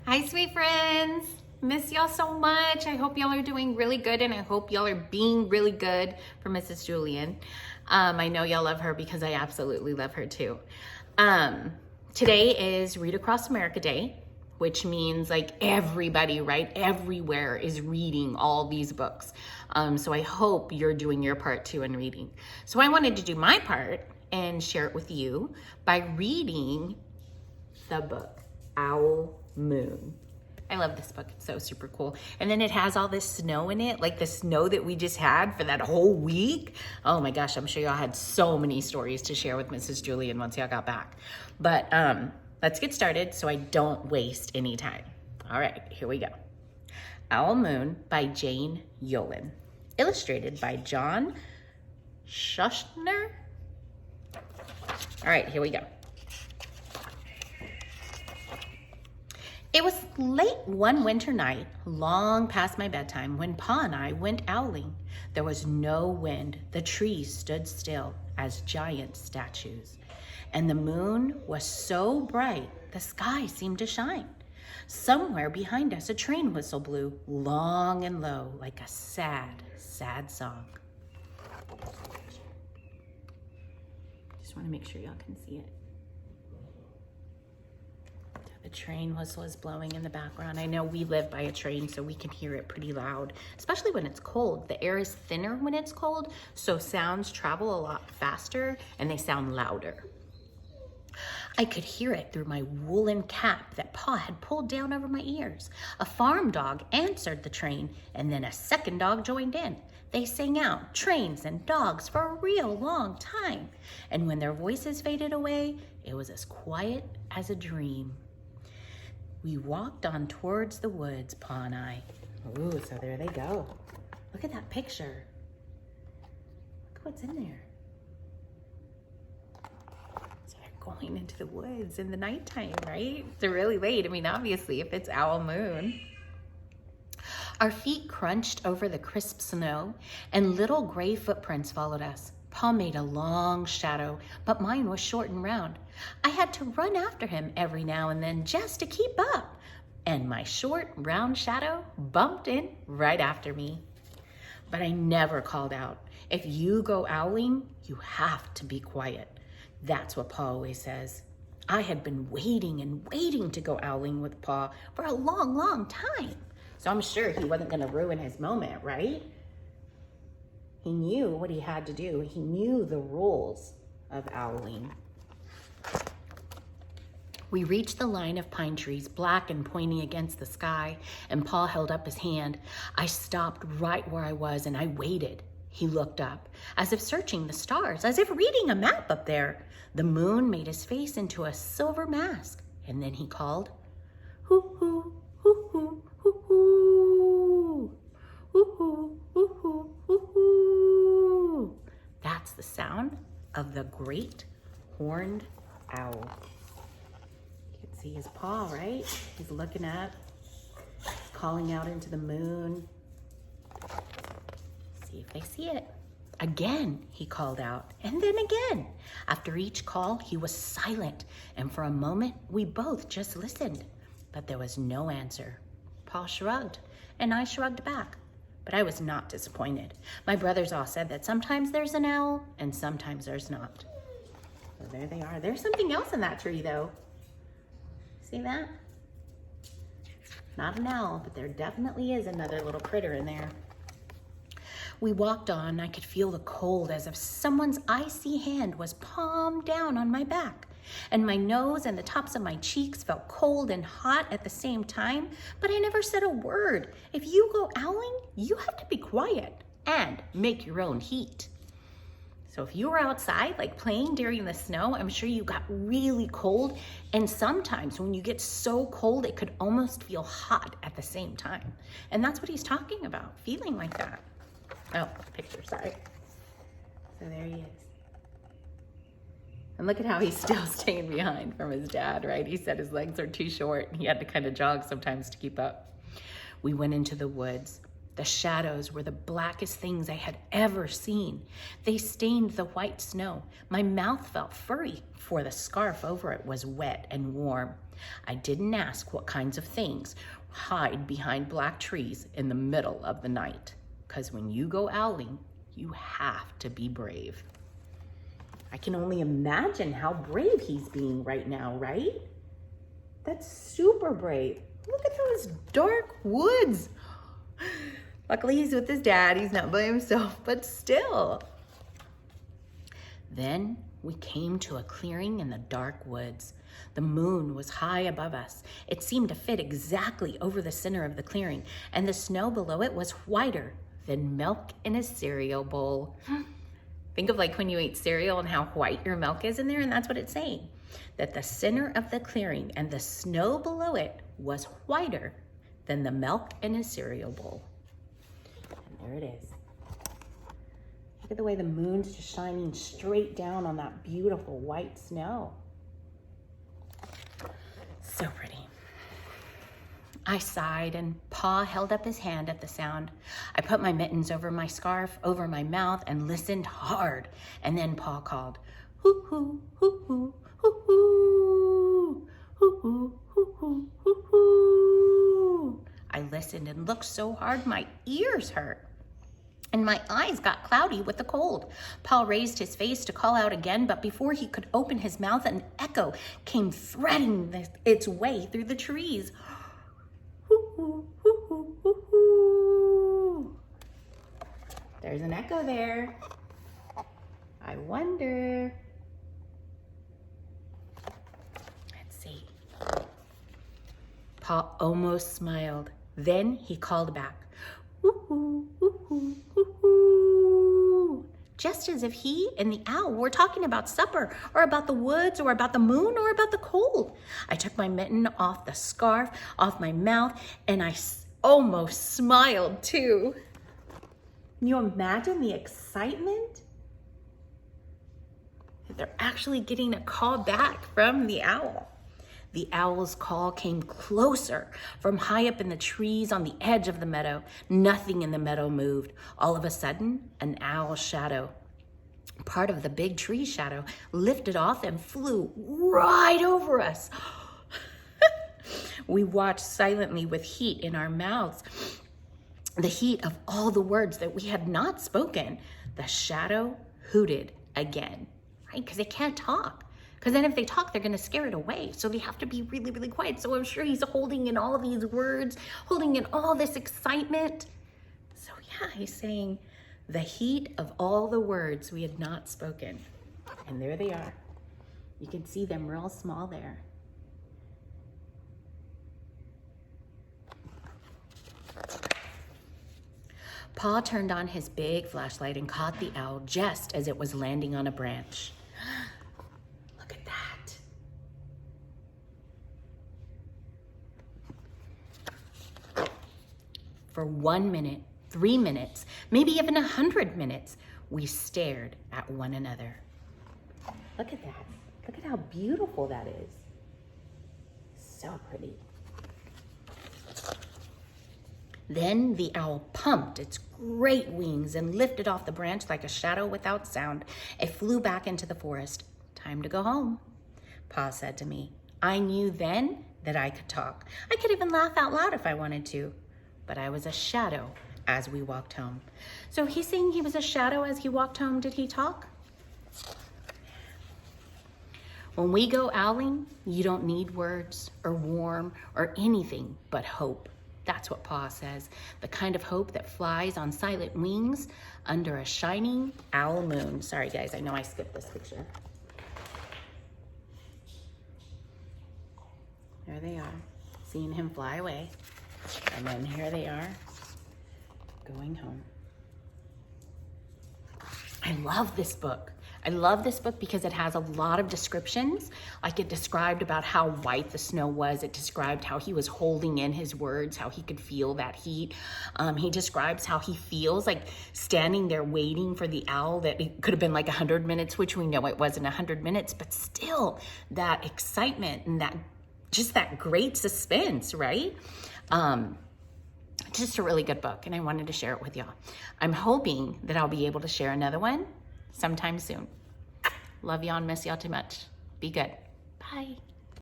Hi, sweet friends. Miss y'all so much. I hope y'all are doing really good, and I hope y'all are being really good for Mrs. Julian. I know y'all love her because I absolutely love her too. Today is Read Across America Day, which means like everybody, right, everywhere is reading all these books. So I hope you're doing your part too in reading. So I wanted to do my part and share it with you by reading the book Owl Moon. I love this book. It's so super cool. And then it has all this snow in it, like the snow that we just had for that whole week. Oh my gosh, I'm sure y'all had so many stories to share with Mrs. Julian once y'all got back. But let's get started so I don't waste any time. All right, here we go. Owl Moon by Jane Yolen. Illustrated by John Schuster. All right, here we go. It was late one winter night, long past my bedtime, when Pa and I went owling. There was no wind. The trees stood still as giant statues. And the moon was so bright, the sky seemed to shine. Somewhere behind us, a train whistle blew, long and low, like a sad, sad song. Just want to make sure y'all can see it. The train whistle is blowing in the background. I know we live by a train, so we can hear it pretty loud, especially when it's cold. The air is thinner when it's cold, so sounds travel a lot faster and they sound louder. I could hear it through my woolen cap that Pa had pulled down over my ears. A farm dog answered the train, and then a second dog joined in. They sang out trains and dogs for a real long time. And when their voices faded away, it was as quiet as a dream. We walked on towards the woods, Pa and I. Ooh, so there they go. Look at that picture. Look what's in there. So they're going into the woods in the nighttime, right? They're really late. I mean, obviously, if it's Owl Moon. Our feet crunched over the crisp snow, and little gray footprints followed us. Pa made a long shadow, but mine was short and round. I had to run after him every now and then just to keep up. And my short, round shadow bumped in right after me. But I never called out. If you go owling, you have to be quiet. That's what Pa always says. I had been waiting and waiting to go owling with Pa for a long, long time. So I'm sure he wasn't going to ruin his moment, right? He knew what he had to do. He knew the rules of owling. We reached the line of pine trees, black and pointing against the sky, and Pa held up his hand. I stopped right where I was, and I waited. He looked up, as if searching the stars, as if reading a map up there. The moon made his face into a silver mask, and then he called, hoo-hoo, hoo-hoo, hoo-hoo, hoo-hoo, hoo-hoo, hoo-hoo. That's the sound of the great horned owl. You can see his paw, right? He's looking up, calling out into the moon. See if they see it. Again, he called out, and then again. After each call, he was silent, and for a moment, we both just listened. But there was no answer. Pa shrugged, and I shrugged back. But I was not disappointed. My brothers all said that sometimes there's an owl, and sometimes there's not. So there they are. There's something else in that tree, though. See that? Not an owl, but there definitely is another little critter in there. We walked on. I could feel the cold as if someone's icy hand was palm down on my back. And my nose and the tops of my cheeks felt cold and hot at the same time, but I never said a word. If you go owling, you have to be quiet and make your own heat. So if you were outside, like playing during the snow, I'm sure you got really cold. And sometimes when you get so cold, it could almost feel hot at the same time. And that's what he's talking about, feeling like that. Oh, picture, sorry. So there he is. And look at how he's still staying behind from his dad, right? He said his legs are too short. He had to kind of jog sometimes to keep up. We went into the woods. The shadows were the blackest things I had ever seen. They stained the white snow. My mouth felt furry, for the scarf over it was wet and warm. I didn't ask what kinds of things hide behind black trees in the middle of the night. 'Cause when you go owling, you have to be brave. I can only imagine how brave he's being right now, right? That's super brave. Look at those dark woods. Luckily, he's with his dad. He's not by himself, but still. Then we came to a clearing in the dark woods. The moon was high above us. It seemed to fit exactly over the center of the clearing, and the snow below it was whiter than milk in a cereal bowl. Think of like when you eat cereal and how white your milk is in there, and that's what it's saying. That the center of the clearing and the snow below it was whiter than the milk in a cereal bowl. And there it is. Look at the way the moon's just shining straight down on that beautiful white snow. So pretty. I sighed and Pa held up his hand at the sound. I put my mittens over my scarf, over my mouth, and listened hard. And then Pa called, hoo hoo, hoo hoo, hoo hoo, hoo hoo, hoo hoo, hoo hoo. I listened and looked so hard my ears hurt. And my eyes got cloudy with the cold. Pa raised his face to call out again, but before he could open his mouth, an echo came threading its way through the trees. Hoo, hoo, hoo, hoo, hoo. There's an echo there. I wonder. Let's see. Pa almost smiled. Then he called back. Woo-hoo, woo-hoo, woo-hoo. Just as if he and the owl were talking about supper, or about the woods, or about the moon, or about the cold. I took my mitten off the scarf, off my mouth, and I almost smiled too. Can you imagine the excitement? They're actually getting a call back from the owl. The owl's call came closer from high up in the trees on the edge of the meadow. Nothing in the meadow moved. All of a sudden, an owl shadow, part of the big tree shadow, lifted off and flew right over us. We watched silently with heat in our mouths, the heat of all the words that we had not spoken. The shadow hooted again, right? Because they can't talk. Because then if they talk, they're going to scare it away. So they have to be really, really quiet. So I'm sure he's holding in all these words, holding in all this excitement. So yeah, he's saying the heat of all the words we had not spoken. And there they are. You can see them real small there. Pa turned on his big flashlight and caught the owl just as it was landing on a branch. For 1 minute, 3 minutes, maybe even 100 minutes, we stared at one another. Look at that. Look at how beautiful that is. So pretty. Then the owl pumped its great wings and lifted off the branch like a shadow without sound. It flew back into the forest. Time to go home, Pa said to me. I knew then that I could talk. I could even laugh out loud if I wanted to. But I was a shadow as we walked home. So he's saying he was a shadow as he walked home. Did he talk? When we go owling, you don't need words or warm or anything but hope. That's what Pa says. The kind of hope that flies on silent wings under a shining owl moon. Sorry guys, I know I skipped this picture. There they are, seeing him fly away. And then here they are, going home. I love this book. I love this book because it has a lot of descriptions. Like it described about how white the snow was. It described how he was holding in his words, how he could feel that heat. He describes how he feels like standing there waiting for the owl, that it could have been like 100 minutes, which we know it wasn't 100 minutes, but still that excitement and that just that great suspense, right? Just a really good book, and I wanted to share it with y'all. I'm hoping that I'll be able to share another one sometime soon. Love y'all and miss y'all too much. Be good. Bye.